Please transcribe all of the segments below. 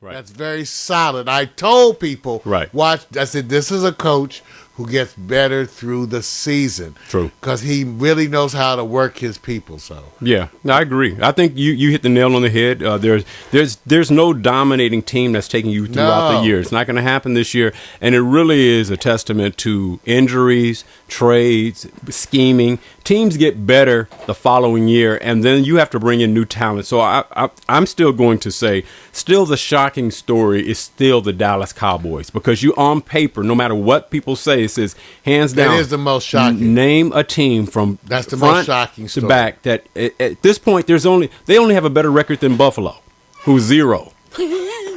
Right. That's very solid. I told people, Right. watch. I said, this is a coach who gets better through the season. True. Because he really knows how to work his people. So Yeah, I agree. I think you hit the nail on the head. There's no dominating team that's taking you throughout No. the year. It's not going to happen this year, and it really is a testament to injuries, trades, scheming. Teams get better the following year, and then you have to bring in new talent. So I'm still going to say, still the shocking story is still the Dallas Cowboys, because you on paper, no matter what people say, it says hands down. that is the most shocking. Name a team from That's the front most shocking to story. back that at this point they only have a better record than Buffalo, who's 0.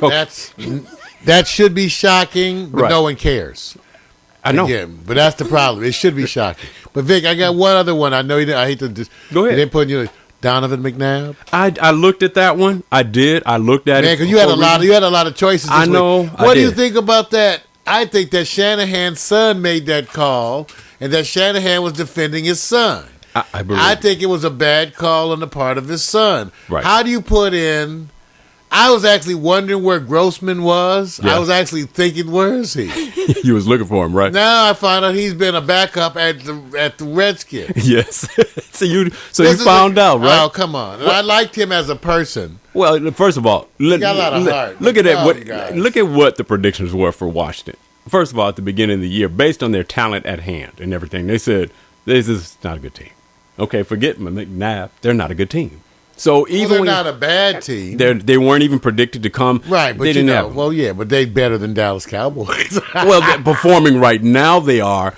That should be shocking, but Right. no one cares. I know. Again, but that's the problem. It should be shocking. But Vic, I got one other one. I know you didn't. I hate to just Go ahead. You didn't put Donovan McNabb. I looked at that one. I did. I looked at Man, it. because you had a lot of choices. This I know, week. I What do you did. think about that? I think that Shanahan's son made that call, and that Shanahan was defending his son. I believe. I think it was a bad call on the part of his son. Right. How do you put in? I was actually wondering where Grossman was. Yeah. I was actually thinking, where is he? You was looking for him, right? Now I find out he's been a backup at the Redskins. Yes. so you This is found out, right? Oh, come on. And I liked him as a person. Well, first of all, got a lot of heart. look at Come what on, guys. look at what the predictions were for Washington. First of all, at the beginning of the year, based on their talent at hand and everything, they said this is not a good team. Okay, forget McNabb; they're not a good team. So even They're when not a bad team. they weren't even predicted to come, Right, but they didn't have. well, yeah, but they better than Dallas Cowboys. Well, they're performing right now. They are,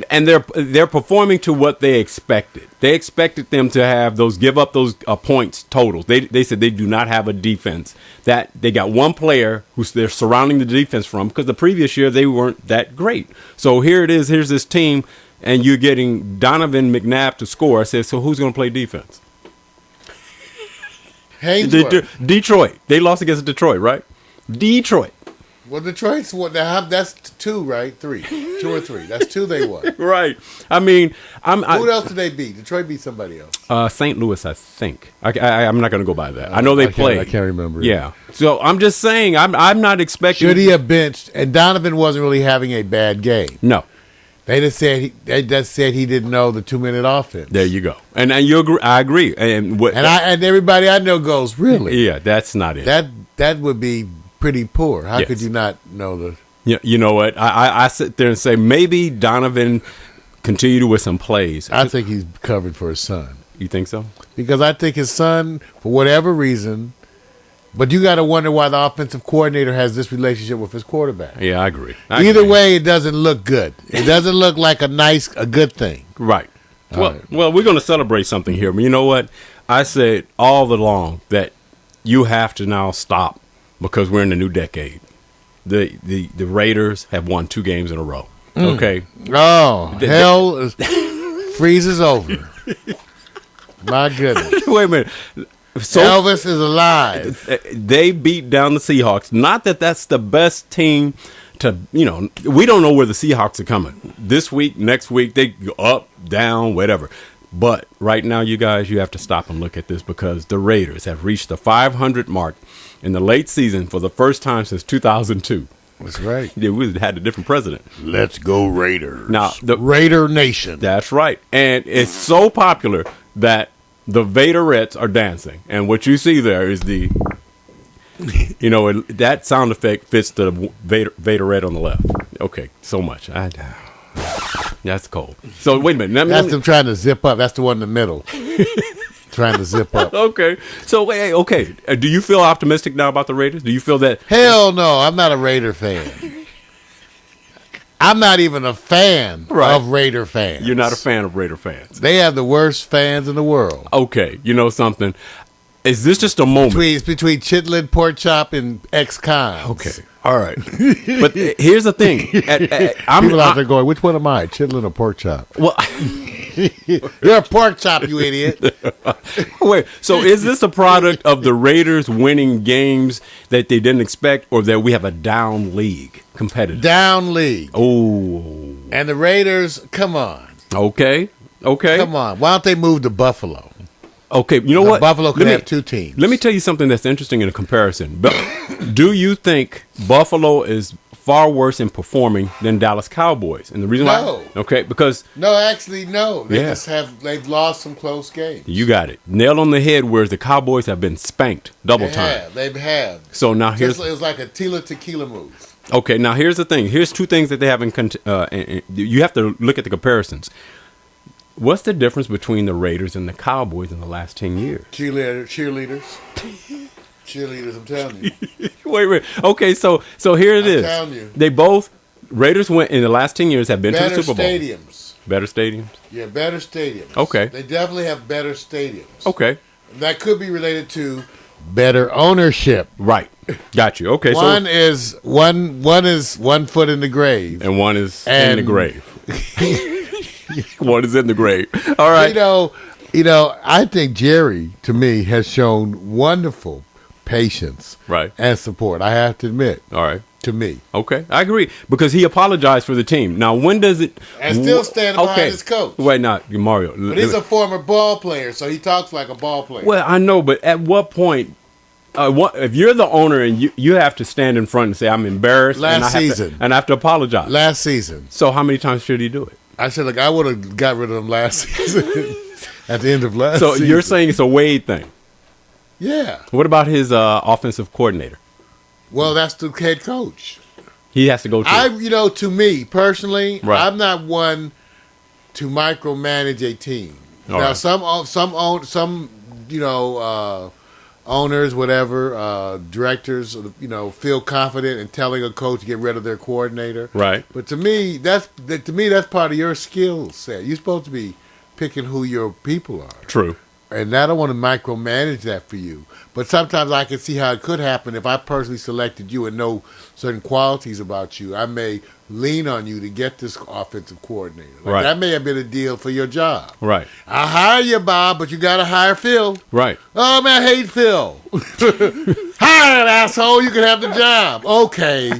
and they're performing to what they expected. They expected them to have give up those points totals. They said they do not have a defense. That they got one player who they're surrounding the defense from, because the previous year they weren't that great. So here it is. Here's this team, and you're getting Donovan McNabb to score. I said, so who's going to play defense? Hainsworth. Detroit. They lost against Detroit, right? Detroit. Well, Detroit's what? That's 2, right? 3, 2 or 3. That's 2 they won. Right. I mean, Who else did they beat? Detroit beat somebody else. St. Louis, I think. I'm not going to go by that. I know they played. I can't remember. Yeah. So I'm just saying, I'm not expecting. Should he have benched? And Donovan wasn't really having a bad game. No. They just said he didn't know the 2-minute offense. There you go. And you agree. I agree. And everybody I know goes, really? Yeah, that's not it. That would be pretty poor. How Yes. could you not know the? Yeah, you know what? I sit there and say maybe Donovan continued with some plays. I think he's covered for his son. You think so? Because I think his son, for whatever reason, but you got to wonder why the offensive coordinator has this relationship with his quarterback. Yeah, I agree. Either way, it doesn't look good. It doesn't look like a good thing. Right. right. Well, we're going to celebrate something here. But you know what? I said all along that you have to now stop, because we're in a new decade. The Raiders have won 2 games in a row. Okay. Oh, hell freezes over. My goodness. Wait a minute. So Elvis is alive. they beat down the Seahawks. Not that that's the best team to, we don't know where the Seahawks are coming. This week, next week, they go up, down, whatever. But right now, you guys, you have to stop and look at this, because the Raiders have reached the 500 mark in the late season for the first time since 2002. That's right. Yeah, we had a different president. Let's go Raiders. Now, the Raider Nation. That's right. And it's so popular that the Vaderettes are dancing. And what you see there is that sound effect fits the Vaderette on the left. Okay, so much. That's cold. So wait a minute. That's them trying to zip up. That's the one in the middle. Trying to zip up. Okay. So wait. Okay. Do you feel optimistic now about the Raiders? Do you feel that? Hell no. I'm not a Raider fan. I'm not even a fan of Raider fans. You're not a fan of Raider fans. They have the worst fans in the world. Okay. You know something? Is this just a moment? It's between Chitlin, Pork Chop, and ex-cons. Okay. All right. But here's the thing. People out there going, which one am I, Chitlin or Pork Chop? Well, you're a Pork Chop, you idiot. Wait, so is this a product of the Raiders winning games that they didn't expect, or that we have a down league competitor? Down league. Oh. And the Raiders, come on. Okay. Come on. Why don't they move to Buffalo? Okay, you know what? Buffalo could have two teams. Let me tell you something that's interesting in a comparison. Do you think Buffalo is far worse in performing than Dallas Cowboys? And the reason No. why, okay, because No, actually, no. They've lost some close games. you got it, nail on the head. Whereas the Cowboys have been spanked double time. They have. So now It was like a Tila Tequila move. Okay, now here's the thing. Here's two things that they have you have to look at the comparisons. What's the difference between the Raiders and the Cowboys in the last 10 years? Cheerleaders. Cheerleaders, I'm telling you. Wait. Okay, so here it is. I'm telling you. They both, Raiders went in the last 10 years have been to the Super Bowl. Stadiums. Better stadiums? Yeah, better stadiums. Okay. They definitely have better stadiums. Okay. That could be related to better ownership. Right. Got you. Okay, One is 1 foot in the grave. and one is in the grave. One is in the grave. All right. You know, I think Jerry, to me, has shown wonderful patience Right. and support. I have to admit, All right. to me. Okay, I agree because he apologized for the team. Now, when does it? And still standing behind his coach. Wait, not Mario. But he's a former ball player, so he talks like a ball player. Well, I know, but at what point? If you're the owner and you have to stand in front and say, "I'm embarrassed," and I have to apologize. Last season. So how many times should he do it? I said, look, I would have got rid of him last season. At the end of last season. So you're saying it's a Wade thing? Yeah. What about his offensive coordinator? Well, that's the head coach. He has to go too. To me personally, Right. I'm not one to micromanage a team. All Now, right. some owners, whatever, directors, feel confident in telling a coach to get rid of their coordinator. Right. But to me, that's part of your skill set. You're supposed to be picking who your people are. True. And I don't want to micromanage that for you. But sometimes I can see how it could happen if I personally selected you and know certain qualities about you. I may lean on you to get this offensive coordinator. Right. That may have been a deal for your job. Right. I'll hire you, Bob, but you got to hire Phil. Right. Oh, man, I hate Phil. Hire him, asshole. You can have the job. Okay.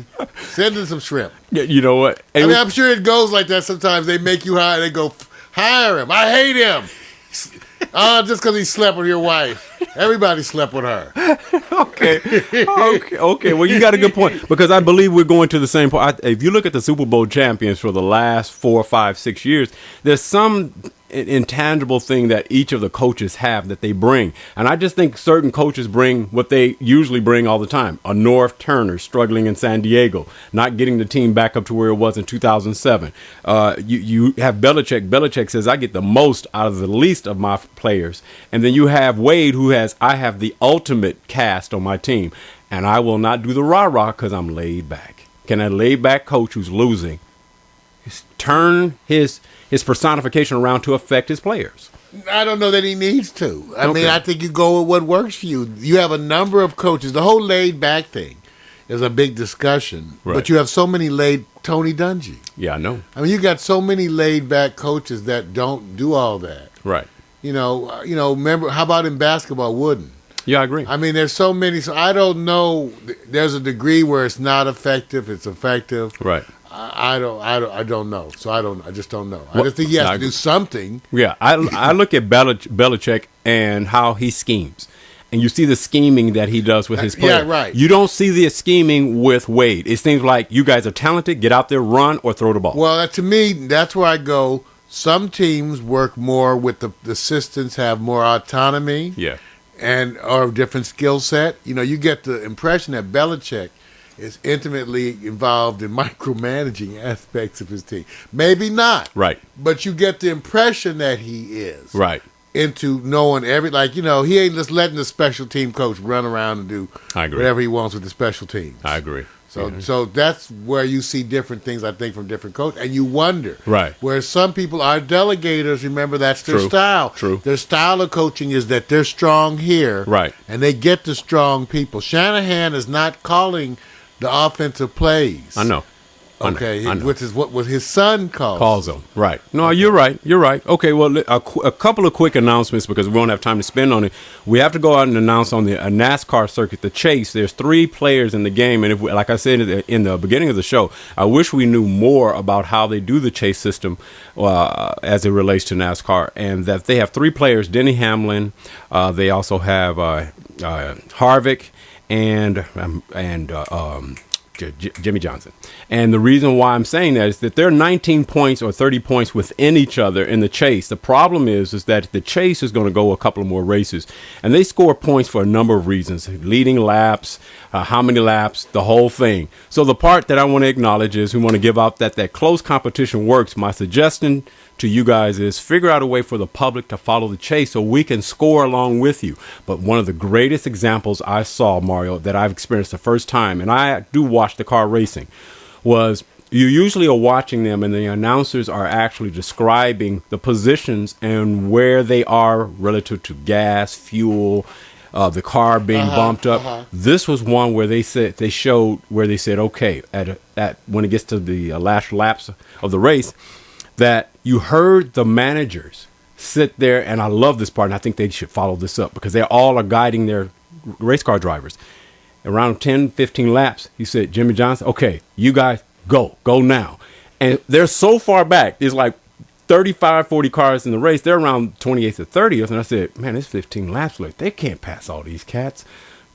Send in some shrimp. Yeah, you know what? I'm sure it goes like that sometimes. They make you hire. They go, hire him. I hate him. Just because he slept with your wife. Everybody slept with her. Okay. Well, you got a good point because I believe we're going to the same point. If you look at the Super Bowl champions for the last 4, 5, 6 years, there's some intangible thing that each of the coaches have that they bring. And I just think certain coaches bring what they usually bring all the time. A North Turner struggling in San Diego, not getting the team back up to where it was in 2007. You have Belichick. Belichick says, I get the most out of the least of my players. And then you have Wade, who I have the ultimate cast on my team. And I will not do the rah-rah because I'm laid back. Can a laid back coach who's losing turn his personification around to affect his players? I don't know that he needs to. I mean, I think you go with what works for you. You have a number of coaches. The whole laid back thing is a big discussion. Right. But you have so many Tony Dungy. Yeah, I know. I mean, you got so many laid back coaches that don't do all that. Right. Remember, how about in basketball, Wooden? Yeah, I agree. I mean, there's so many. So I don't know. There's a degree where it's not effective. It's effective. Right. I don't know. So I just don't know. I just think he has to do something. Yeah, I look at Belichick and how he schemes. And you see the scheming that he does with his players. Yeah, right. You don't see the scheming with Wade. It seems like you guys are talented, get out there, run, or throw the ball. Well, to me, that's where I go. Some teams work more with the assistants, have more autonomy. Yeah. Or a different skill set. You get the impression that Belichick is intimately involved in micromanaging aspects of his team. Maybe not. Right. But you get the impression that he is. Right. Into knowing he ain't just letting the special team coach run around and do whatever he wants with the special teams. I agree. So that's where you see different things, I think, from different coaches. And you wonder. Right. Where some people are delegators, remember, that's their style. True. Their style of coaching is that they're strong here. Right. And they get the strong people. Shanahan is not calling the offensive plays. I know. Okay, which is what his son calls them. Right. No, okay. You're right. Okay, well, a couple of quick announcements because we won't have time to spend on it. We have to go out and announce on the NASCAR circuit, the Chase. There's 3 players in the game, and like I said in the beginning of the show, I wish we knew more about how they do the Chase system as it relates to NASCAR, and that they have 3 players: Denny Hamlin. They also have Harvick and Jimmy Johnson. And the reason why I'm saying that is that they're 19 points or 30 points within each other in the Chase. The problem is that the Chase is going to go a couple of more races, and they score points for a number of reasons: leading laps, how many laps, the whole thing. So the part that I want to acknowledge is we want to give out that close competition works. My suggestion to you guys is figure out a way for the public to follow the Chase so we can score along with you. But one of the greatest examples I saw, Mario, that I've experienced the first time, and I do watch the car racing, was you usually are watching them and the announcers are actually describing the positions and where they are relative to gas, fuel, the car being bumped up. This was one where they said, okay, at when it gets to the last laps of the race, that you heard the managers sit there, and I love this part, and I think they should follow this up because they all are guiding their race car drivers. Around 10, 15 laps, he said, Jimmy Johnson, okay, you guys go now. And they're so far back. There's like 35, 40 cars in the race. They're around 28th or 30th. And I said, man, it's 15 laps. Like, they can't pass all these cats.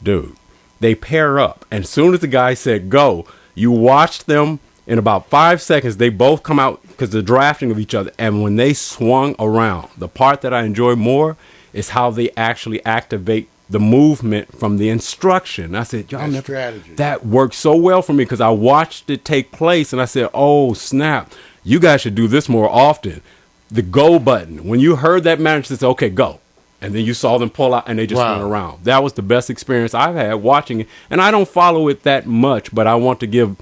Dude, they pair up. And as soon as the guy said go, you watched them. In about 5 seconds, they both come out because they're drafting of each other. And when they swung around, the part that I enjoy more is how they actually activate the movement from the instruction. I said, y'all never, strategy. That worked so well for me because I watched it take place. And I said, oh, snap. You guys should do this more often. The go button. When you heard that manager say, okay, go. And then you saw them pull out and they just went around. That was the best experience I've had watching it. And I don't follow it that much, but I want to give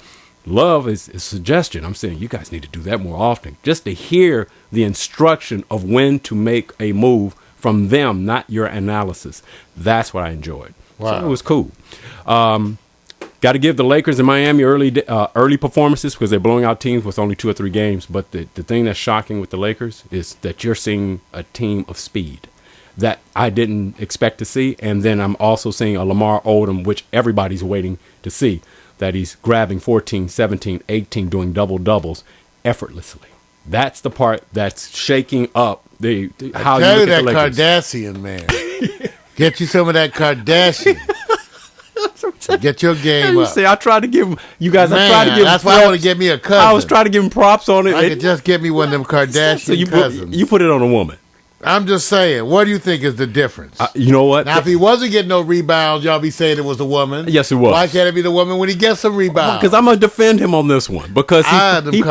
love is a suggestion. I'm saying you guys need to do that more often, just to hear the instruction of when to make a move from them, not your analysis. That's what I enjoyed. Wow. So it was cool. Got to give the Lakers in Miami early performances because they're blowing out teams with only 2 or 3 games. But the thing that's shocking with the Lakers is that you're seeing a team of speed that I didn't expect to see. And then I'm also seeing a Lamar Odom, which everybody's waiting to see, that he's grabbing 14, 17, 18, doing double-doubles effortlessly. That's the part that's shaking up how you look at the Lakers. Kardashian, man. Get you some of that Kardashian. Get your game up. See, I tried to give him, you guys, man, I tried to give that's why I want to get me a cousin. I was trying to give him props on it. I could just get me one of them Kardashian cousins. You put it on a woman. I'm just saying, what do you think is the difference? You know what? Now, if he wasn't getting no rebounds, y'all be saying it was the woman. Yes, it was. Why can't it be the woman when he gets some rebounds? Because I'm going to defend him on this one. Because he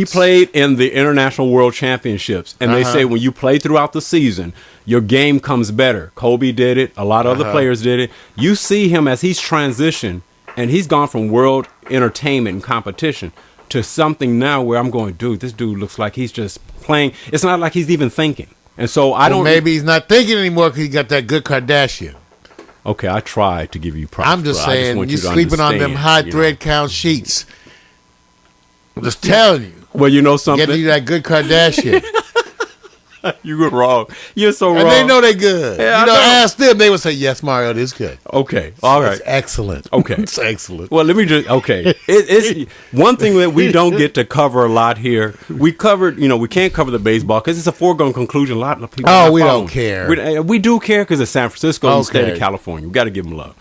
played in the International World Championships. And they say when you play throughout the season, your game comes better. Kobe did it. A lot of other players did it. You see him as he's transitioned, and he's gone from world entertainment and competition to something now where I'm going, dude, this dude looks like he's just playing. It's not like he's even thinking. And so I don't. Maybe he's not thinking anymore because he got that good Kardashian. Okay, I tried to give you props. I'm just saying, you're sleeping on them high thread count sheets. I'm just telling you. Well, you know something? Getting you that good Kardashian. You were wrong. You're so wrong. And they know they're good. Yeah, ask them. They would say, yes, Mario, it is good. Okay. All right. It's excellent. Okay. It's excellent. Well, let me just, okay. It's one thing that we don't get to cover a lot here. We covered, we can't cover the baseball because it's a foregone conclusion. A lot of people. Oh, we don't care. We do care because it's San Francisco instead of California. We got to give them love.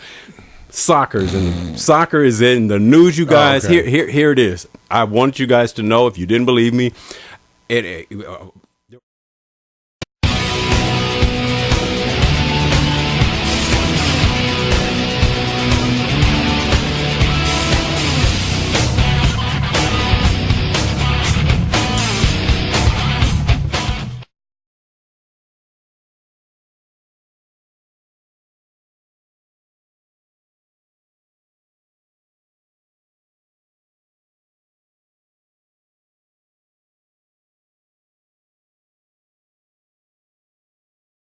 Soccer is in the news, you guys. Here it is. I want you guys to know, if you didn't believe me,